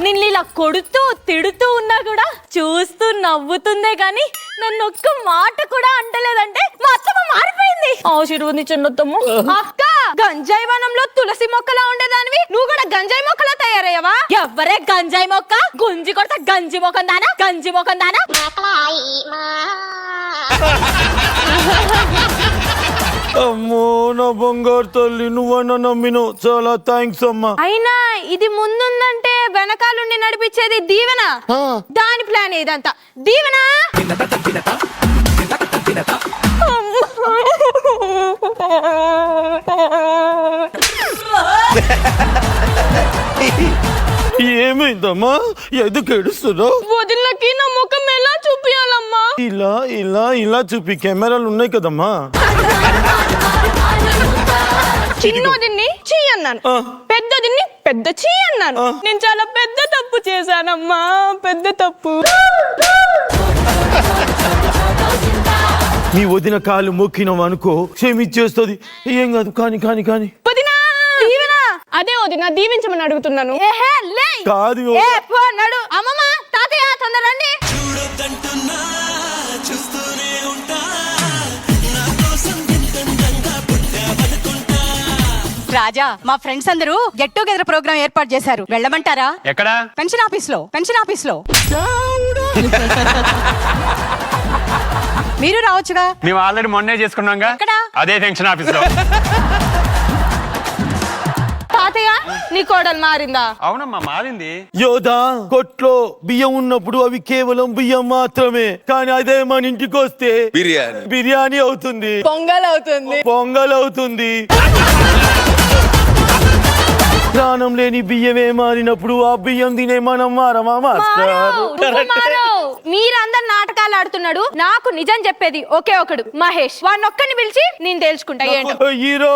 Speaker 4: నిన్ను ఇలా కొడుతూ తిడుతూ ఉన్నా కూడా చూస్తూ నవ్వుతుందే గాని నన్ను ఒక్క మాట కూడా అంటలేదంటే మా అత్తమ్మ మారిపోయింది. ఆశీర్వదించొద్దమ్మ. అక్క, గంజాయి వనంలో తులసి మొక్కలా ఉండేదానివి నువ్వు కూడా గంజాయి మొక్కలా తయారయ్యావా? ఎవరే గంజాయి మొక్క? గుంజి కొడతా గంజి మొఖం దానా, గంజి మొఖం దానా.
Speaker 10: అమ్మో నా బంగారు తల్లి, నువ్వన్నా నమ్మిను. చాలా థ్యాంక్స్ అమ్మా.
Speaker 4: అయినా ఇది ముందుందంటే వెనకాలుండి నడిపించేది దీవెన. దాని ప్లాన్ ఏదంతా దీవెన.
Speaker 10: ఏమైందమ్మా? ఎందుకు ఏడుస్తున్నావు?
Speaker 4: వదినకి నా ముఖం ఎలా చూపియాలమ్మా?
Speaker 10: ఇలా ఇలా ఇలా చూపి. కెమెరాలు ఉన్నాయి కదమ్మా.
Speaker 4: చిన్నదిన్ని చీ అన్నాను, పెద్దదిన్ని పెద్ద చీ అన్నాను. నేను చాలా పెద్ద తప్పు చేశానమ్మా, పెద్ద తప్పు.
Speaker 10: మీ వదిన కాలు మొక్కినాం అనుకో క్షమించేస్తుంది. ఏం కాదు కానీ కానీ కానీ
Speaker 4: వదినా దీవెనా అదే వదినా దీవించమని అడుగుతున్నాను.
Speaker 10: కాదు
Speaker 4: అమ్మమ్మ తాతయ్య తొందర రండి.
Speaker 16: రాజా, మా ఫ్రెండ్స్ అందరూ గెట్ టుగెదర్ ప్రోగ్రామ్ ఏర్పాటు చేశారు, వెళ్ళమంటారా?
Speaker 9: ఎక్కడ?
Speaker 16: పెన్షన్ ఆఫీస్ లో మీరు రావచ్చుగా.
Speaker 9: మేము ఆల్రెడీ మొన్నే చేసుకున్నాంగా.
Speaker 16: ఎక్కడ?
Speaker 9: అదే పెన్షన్ ఆఫీస్ లో.
Speaker 4: తాతయ్య నీ కోడలు మారిందా?
Speaker 9: అవునమ్మా మారింది.
Speaker 10: యోధా, కొట్లో బియ్యం ఉన్నప్పుడు అవి కేవలం బియ్యం మాత్రమే, కానీ అదే మన ఇంటికి వస్తే బిర్యానీ అవుతుంది, పొంగల్ అవుతుంది. ప్రాణం లేని బియ్యమే మారినప్పుడు ఆ బియ్యం తినే మనం మారమా మాస్టర్?
Speaker 4: మీరందరు నాటకాలు ఆడుతున్నాడు. నాకు నిజం చెప్పేది ఒకే ఒకడు, మహేష్. వాడినొక్కడిని పిలిచి నేను తేల్చుకుంటా ఏంటో.
Speaker 10: హీరో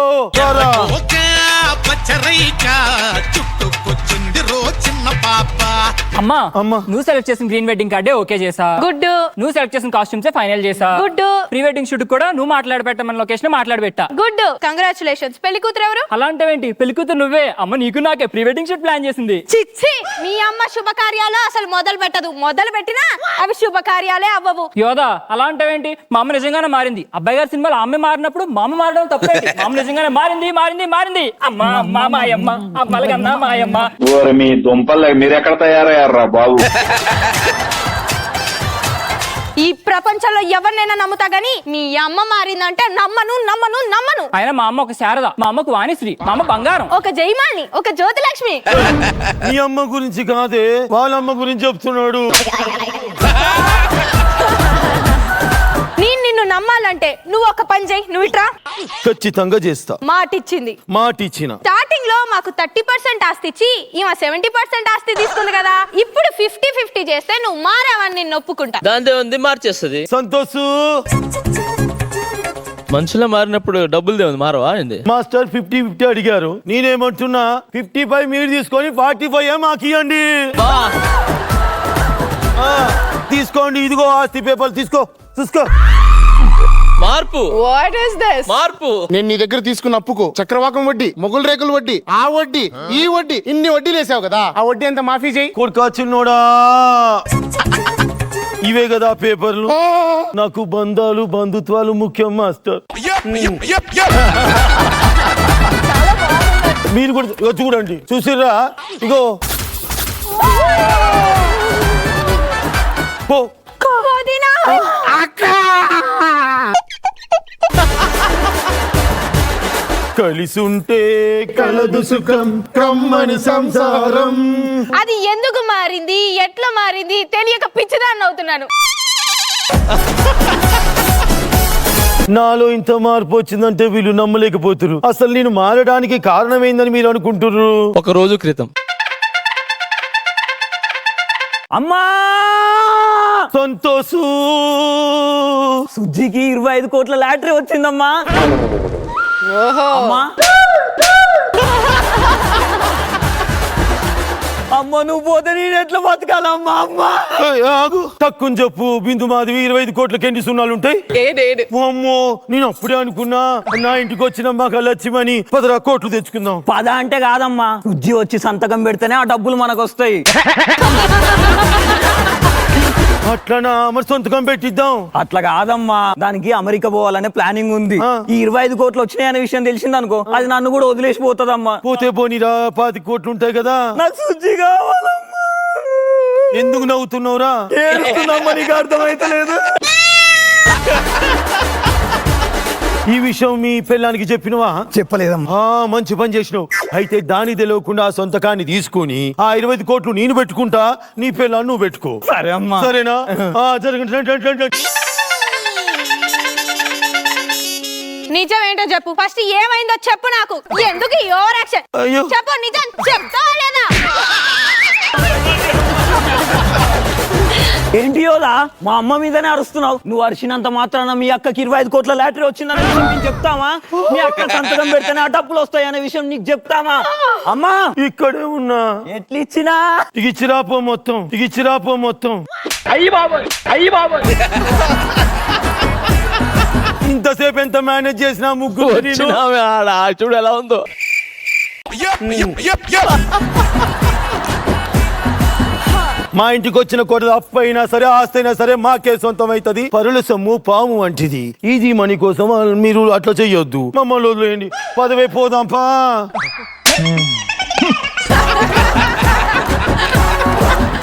Speaker 2: అమ్మా నువ్వు సెలెక్ట్ చేసిన గ్రీన్ వెడ్డింగ్ కార్డే ఓకే చేసా.
Speaker 4: గుడ్.
Speaker 2: నువ్వు సెలెక్ట్ చేసిన కాస్ట్యూమ్స్ ఫైనల్ చేసా.
Speaker 4: గుడ్.
Speaker 2: ప్రీ వెడ్డింగ్ షూట్ కూడా నువ్వు మాట్లాడబెట్టమని లొకేషన్ మాట్లాడబెట్టా.
Speaker 4: గుడ్. కంగ్రాచులేషన్స్. పెళ్లి కూతురు ఎవరు?
Speaker 2: అలాంటివేంటి, పెళ్లి కూతురు నువ్వే. అమ్మ నీకు నాకే ప్రీ వెడ్డింగ్ షూట్ ప్లాన్ చేసింది.
Speaker 4: చిచ్చి, మీ అమ్మ శుభకార్యాలు అసలు మొదలు పెట్టదు. మొదలు పెట్టినా అవి శుభకార్యాలే అవ్వవు.
Speaker 2: యోదా, అలాంటివేంటి, మా అమ్మ నిజంగానే మారింది. అబ్బాయి గారి సినిమాలో అమ్మ మారినప్పుడు మా అమ్మ మారడం తప్పేంటి? మా అమ్మ నిజంగానే మారింది మారింది మారింది. అమ్మా అమ్మ మాయమ్మ అమ్మలకన్నా మాయమ్మ.
Speaker 17: మీ దుంపలు మీరెక్కడ తయారయ్యారా బాబు?
Speaker 4: ఈ ప్రపంచంలో ఎవరినైనా నమ్ముతా గానీ మీ అమ్మ మారిందంటే నమ్మను నమ్మను నమ్మను.
Speaker 2: ఆయన మా అమ్మ ఒక శారద, మా అమ్మకు వాణిశ్రీ, మా అమ్మ బంగారం,
Speaker 4: ఒక జయమాని, ఒక జ్యోతిలక్ష్మి.
Speaker 10: నీ అమ్మ గురించి కాదే, వాళ్ళ అమ్మ గురించి చెప్తున్నాడు.
Speaker 4: నేను నిన్ను నమ్మాలంటే నువ్వు ఒక పని చేయి. నువ్వు ఇట్రా.
Speaker 10: ఖచ్చితంగా చేస్తా.
Speaker 4: మాటిచ్చింది.
Speaker 10: మాటిచ్చిన.
Speaker 4: స్టార్టింగ్ లో మాకు 30% ఆస్తి ఇచ్చి ఈమె 70% ఆస్తి తీసుకుంది కదా. ఇప్పుడు 50-50 చేస్తే నువ్వు మారావని నిన్ను ఒప్పుకుంటా.
Speaker 5: దాంతో ఉంది మార్చేస్తుంది.
Speaker 10: సంతోష్
Speaker 5: మనుషుల మారినప్పుడు డబ్బులు దేవుంది మారవా ఏంది?
Speaker 10: మాస్టర్ 50-50 అడిగారు. నేనేమంటున్నా 55 మీరు తీసుకొని 45 మాకు ఇవ్వండి. తీసుకోండి, ఇదిగో ఆస్తి పేపర్లు తీసుకో, చూసుకో.
Speaker 5: మార్పు.
Speaker 4: What is this?
Speaker 5: మార్పు.
Speaker 14: నేను నీ దగ్గర తీసుకున్న అప్పుకు చక్రవాకం వడ్డీ, మొగుల రేకుల వడ్డీ, ఆ వడ్డీ, ఈ వడ్డీ, ఇన్ని వడ్డీలు వేసావు కదా, ఆ వడ్డీ అంతా మాఫీ చేయి.
Speaker 10: కొడుకా చిన్నోడా, ఇవే కదా పేపర్లు. నాకు బంధాలు బంధుత్వాలు ముఖ్యం మాస్టర్. మీరు కూడా చూడండి, చూసిర్రా? ఇగో పో. కలిసి ఉంటే కలదు సుఖం, కమ్మని సంసారం.
Speaker 4: అది ఎందుకు మారింది, ఎట్లా మారింది తెలియక పిచ్చిదాన్ని అవుతున్నాను.
Speaker 10: నాలో ఇంత మార్పు వచ్చిందంటే వీళ్ళు నమ్మలేకపోతున్నారు. అసలు నేను మారడానికి కారణమైందని మీరు అనుకుంటున్నారు.
Speaker 5: ఒక రోజు క్రితం
Speaker 6: అమ్మా
Speaker 10: సంతోషు,
Speaker 6: సుజ్జికి 25 కోట్ల లాటరీ వచ్చిందమ్మా. అమ్మా అమ్మ, నువ్వు పోతే నేను ఎట్లా బతకాలమ్మా? అమ్మా
Speaker 10: ఆగు, తక్కువ చెప్పు. బిందు మాధవి 25 కోట్లకి ఎన్ని సున్నాలు ఉంటాయి? అమ్మో, నేను అప్పుడే అనుకున్నా నా ఇంటికి వచ్చిన మాకు లక్ష్మని 10 కోట్లు తెచ్చుకుందాం.
Speaker 6: 10 అంటే కాదమ్మా, సుజ్జి వచ్చి సంతకం పెడితేనే ఆ డబ్బులు మనకు వస్తాయి.
Speaker 10: అట్లనా? మరి సొంతకం పెట్టిద్దాం.
Speaker 6: అట్లా కాదమ్మా, దానికి అమెరికా పోవాలనే ప్లానింగ్ ఉంది. ఈ 25 కోట్లు వచ్చినాయి అనే విషయం తెలిసింది అనుకో, అది నన్ను కూడా వదిలేసిపోతుందమ్మా.
Speaker 10: పోతే పోనీరా, 10 కోట్లు ఉంటాయి కదా.
Speaker 6: నాకు సుజ్జి కావాలమ్మా.
Speaker 10: ఎందుకు నవ్వుతున్నావురా?
Speaker 6: ఏడుస్తున్నామ్మా, నీకు అర్థమైతలేదు.
Speaker 10: ఈ విషయం మీ పెళ్ళానికి చెప్పినవా?
Speaker 6: చెప్పలేదమ్మా.
Speaker 10: మంచి పని చేసినావు. అయితే దాని తెలియకుండా ఆ సొంతకాన్ని తీసుకుని ఆ 25 కోట్లు నేను పెట్టుకుంటా, నీ పెళ్ళాన్ని నువ్వు పెట్టుకో.
Speaker 6: సరే అమ్మా.
Speaker 10: సరేనా? జరగండి.
Speaker 4: నిజం ఏంటో చెప్పు. ఫస్ట్ ఏమైందో చెప్పు నాకు. ఎందుకు ఈ ఓవర్ యాక్షన్? చెప్పు, నిజం చెప్తావా లేదా?
Speaker 6: ఏంటి యోదా, మా అమ్మ మీదనే అరుస్తున్నావు? నువ్వు అరిచినంత మాత్రాన మీ అక్కకి 25 కోట్ల లాటరీ వచ్చిందనే విషయం నీకు చెప్తామా? మీ అక్క సంతకం పెడితేనే ఆ డబ్బులు వస్తాయి అనే విషయం నీకు చెప్తామా? అమ్మా
Speaker 10: ఇక్కడే ఉన్నా.
Speaker 6: ఎట్లా ఇచ్చినా
Speaker 10: ఇగిచ్చిరాపో మొత్తం.
Speaker 2: అయ్యి బాబోయ్.
Speaker 10: ఇంతసేపు ఎంత మేనేజ్ చేసినా ముగ్గురు నేను.
Speaker 5: ఆడ చూడు ఎలా ఉందో.
Speaker 10: మా ఇంటికి వచ్చిన కొట్ట అప్పు అయినా సరే ఆస్తి అయినా సరే మాకే సొంతం అవుతుంది. పరుల సొమ్ము పాము వంటిది. ఈజీ మనీ కోసం మీరు అట్లా చెయ్యొద్దు. మమ్మల్ని వదిలేయండి. పదవే పోదాం పా.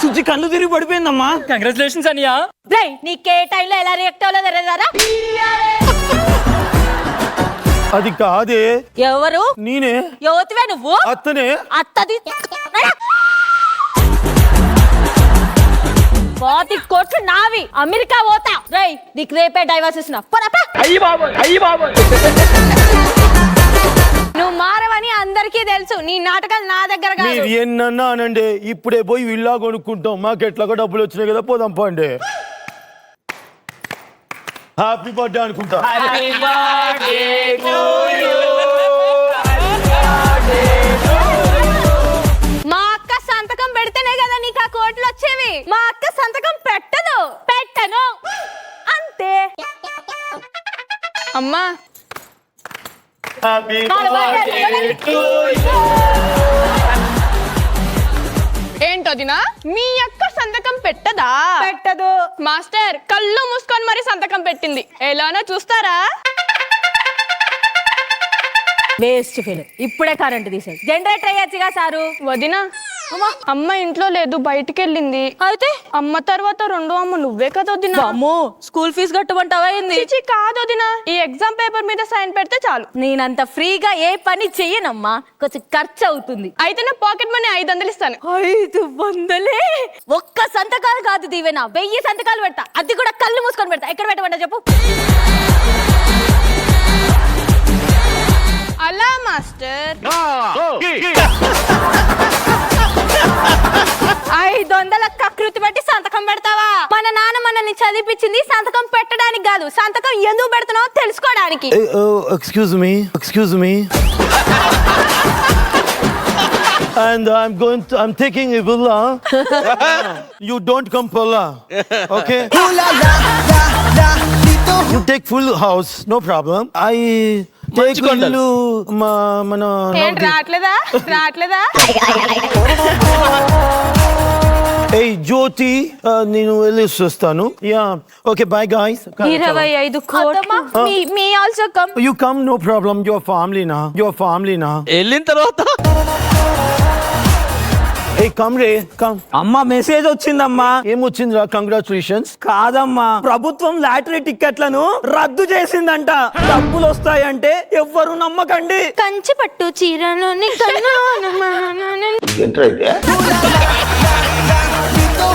Speaker 6: సుచి కళ్ళు తిరిగి పడిపోయిందమ్మా.
Speaker 2: కంగ్రాచులేషన్స్ అనియా.
Speaker 4: రేయ్ నీకే టైంలో ఎలా రియాక్ట్ అవ్వలేదు తెలియదారా?
Speaker 10: అది కాదే.
Speaker 4: ఎవరు?
Speaker 10: నేనే.
Speaker 4: యువతివే నువ్వు?
Speaker 10: అత్తనే.
Speaker 4: అత్తది 40 కోట్లు నావి. అమెరికా పోతా. రేయ్ నీకు రేపే డైవర్స్ ఇస్తున్నా. నువ్వు మారవని అందరికీ తెలుసు. నీ నాటకాలు నా దగ్గర కాదు.
Speaker 10: మీరు ఎన్నన్నా అనండి, ఇప్పుడే పోయి ఇల్లా కొనుక్కుంటాం. మాకు ఎట్లాగో డబ్బులు వచ్చినాయి కదా, పోదాం పండి. హ్యాపీ బర్త్డే అనుకుంటా.
Speaker 4: మా అక్క సంతకం పెడితేనే కదా నీకు ఆ కోట్లు వచ్చేవి. మా అక్క సంతకం పెట్టను. అంతే.
Speaker 12: అమ్మా ఏంటదినా మీ అక్క సంతకం పెట్టదా?
Speaker 4: పెట్టదు.
Speaker 12: మాస్టర్ కళ్ళు మూసుకొని మరి సంతకం పెట్టింది. ఎలానో చూస్తారా?
Speaker 4: Waste feel. ఇప్పుడే కరెంట్ తీసేది. జనరేటర్ అయ్యొచ్చుగా సారు.
Speaker 12: వదినా అమ్మ ఇంట్లో లేదు, బయటికి వెళ్ళింది.
Speaker 4: అయితే
Speaker 12: అమ్మ తర్వాత రెండో అమ్మ నువ్వే కదా వదినా.
Speaker 4: అమ్మో స్కూల్ ఫీజు కట్టమంటావా ఏంది?
Speaker 12: చిచి కాదు వదినా, ఈ ఎగ్జామ్ పేపర్ మీద సైన్ పెడితే చాలు.
Speaker 4: నేనంత ఫ్రీగా ఏ పని చెయ్యనమ్మా. కొంచెం ఖర్చు అవుతుంది.
Speaker 12: అయితే నా పాకెట్ మనీ 500 ఇస్తాను.
Speaker 4: 500? ఒక్క సంతకాలు కాదు దీవెనా, 1000 సంతకాలు పెడతా. అది కూడా కళ్ళు మూసుకొని పెడతా. ఎక్కడ పెట్టమంటా చెప్పు.
Speaker 12: అలా మాస్టర్
Speaker 4: 500 కకృతి పెట్టి సంతకం పెడతావా? మన నాన్న మనల్ని చదివించింది సంతకం పెట్టడానికి కాదు, సంతకం ఎందుకు పెడుతున్నావో తెలుసుకోవడానికి.
Speaker 10: Excuse me. And I'm taking a villa. You don't come Palla. Okay? You take full house, no problem. I take illu mana
Speaker 12: ఏంటి రావట్లేదా?
Speaker 10: Hey Jyoti, నేను వెళ్ళేసి వస్తాను. Yeah. Okay, bye guys.
Speaker 4: 25 కోట్లు. Me also come.
Speaker 10: You come, no problem. Your family na.
Speaker 5: వెళ్ళిన తర్వాత
Speaker 10: Hey, come రే, come.
Speaker 6: అమ్మా మెసేజ్ వచ్చిందమ్మా.
Speaker 10: ఏమొచ్చిందిరా? కంగ్రాచులేషన్స్.
Speaker 6: కాదమ్మా, ప్రభుత్వం లాటరీ టిక్కెట్లను రద్దు చేసిందంట. డబ్బులు వస్తాయంటే ఎవ్వరు నమ్మకండి.
Speaker 4: కంచి పట్టు చీరలోని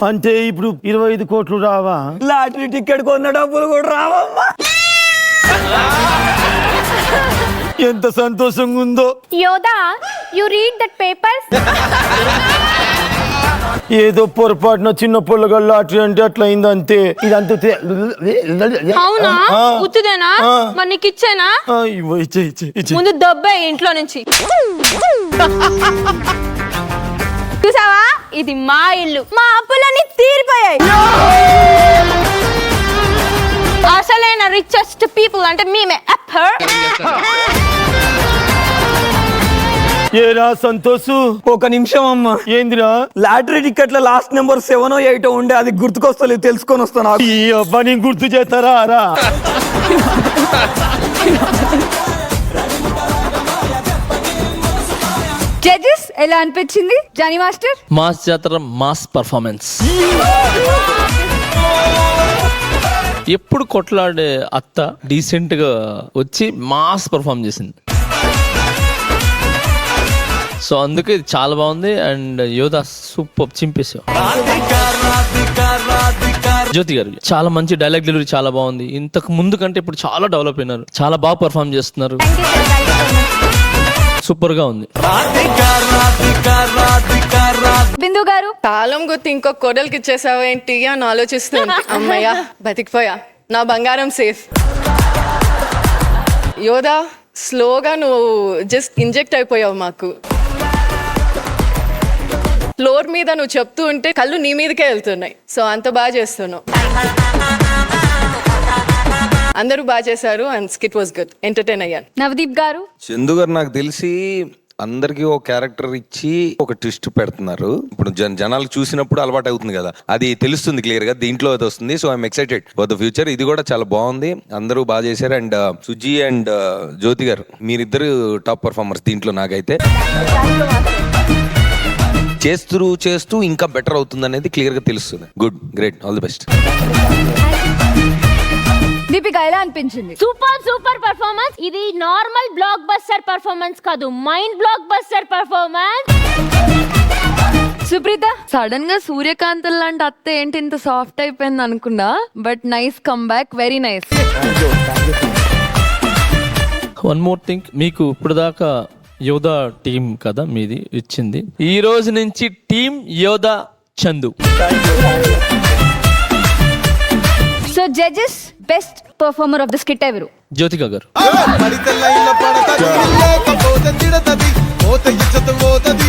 Speaker 10: అంటే ఇప్పుడు 25 కోట్లు రావా?
Speaker 6: లాటరీ టికెట్ కొన్న డబ్బులు కూడా రావమ్మా.
Speaker 10: ఎంత సంతోషంగా ఉందో.
Speaker 4: యోదా, యు రీడ్ దట్ పేపర్స్.
Speaker 10: ఏదో పొరపాటున చిన్న పొల్లగా లాటరీ అంటే అట్లా అయింది అంతే. ఇదంతా
Speaker 12: అవునా? ఉత్తుదేనా? మరి నీకు ఇచ్చేనా? ముందు దబ్బే ఇంట్లో నుంచి. చూసావా, ఇది మా ఇల్లు.
Speaker 4: మా అప్పులన్నీ తీరిపోయాయి.
Speaker 12: అసలైన రిచెస్ట్ పీపుల్ అంటే మేమే.
Speaker 10: ఏరా సంతోషు,
Speaker 6: ఒక నిమిషం అమ్మా.
Speaker 10: ఏందిరా?
Speaker 6: లాటరీ టికెట్ల లాస్ట్ నెంబర్ 7 8 ఉండే, అది గుర్తుకొస్తలేదు, తెలుసుకొని వస్తాను.
Speaker 10: ఈ అబ్బాని గుర్తు చేస్తారా రా?
Speaker 1: జడ్జెస్ ఎలా అనిపించింది జానీ మాస్టర్?
Speaker 5: మాస్ జాతర మాస్ పర్ఫార్మెన్స్. ఎప్పుడు కొట్లాడే అత్త డీసెంట్ గా వచ్చి మాస్ పర్ఫార్మ్ చేసింది. సో అందుకే ఇది చాలా బాగుంది. అండ్ యోధా సూపర్ చింపేశావు. జ్యోతి గారు చాలా మంచి డైలాగ్ డెలివరీ, చాలా బాగుంది. ఇంతకు ముందు కంటే ఇప్పుడు చాలా డెవలప్ అయినారు, చాలా బాగా పర్ఫార్మ్ చేస్తున్నారు. సూపర్ గా ఉంది.
Speaker 1: బిందు గారు,
Speaker 12: తాళం గుర్తి ఇంకో కోడలికి ఇచ్చేసావు ఏంటి అని ఆలోచిస్తుంది. అమ్మయ్యా బతికిపోయా, నా బంగారం సేఫ్. యోధా స్లోగా నువ్వు జస్ట్ ఇంజెక్ట్ అయిపోయావు మాకు. ఫ్లోర్ మీద నువ్వు చెప్తూ ఉంటే కళ్ళు నీ మీదకే వెళ్తున్నాయి. సో అంత బాగా చేస్తున్నావు.
Speaker 16: అందరూ బాగా చేశారు and skit was good, entertain అయ్యాను.
Speaker 1: నవదీప్ గారు.
Speaker 3: చందు గారు నాకు తెలిసి అందరికి ఒక క్యారెక్టర్ ఇచ్చి ఒక ట్విస్ట్ పెడుతున్నారు. ఇప్పుడు జనాలకు చూసినప్పుడు అలవాటు అవుతుంది కదా, అది తెలుస్తుంది క్లియర్ గా, దీంట్లో అది వస్తుంది. So I'm excited for the future. ఇది కూడా చాలా బాగుంది, అందరూ బాగా చేశారు. అండ్ సుజీ అండ్ జ్యోతి గారు మీరిద్దరు టాప్ పర్ఫార్మర్స్ దీంట్లో. నాకైతే చేస్తూ ఇంకా బెటర్ అవుతుంది అనేది క్లియర్ గా తెలుస్తుంది. Good, great, all the best.
Speaker 1: Deepika ఎలా అనిపించింది?
Speaker 4: Super performance. ఇది నార్మల్ బ్లాక్ బస్టర్ పర్ఫార్మెన్స్ కాదు, mind blockbuster performance.
Speaker 1: Supritha.
Speaker 12: Sudden గా సూర్యకాంత్ లాంటి అత్త ఏంటి ఇంత సాఫ్ట్ అయిపోయింది అనుకున్నా, but nice comeback, very nice.
Speaker 5: One more thing, మీకు ఇప్పుడు దాకా యోధా టీం కదా మీది ఇచ్చింది, ఈ రోజు నుంచి టీం యోధా Chandu.
Speaker 1: So judges, best performer of the skit ఎవరు?
Speaker 5: జ్యోతిక గారు.
Speaker 15: పడితే లైన్ల పడతది లేకపోతే తిడతది పోతే ఇచ్చత పోతది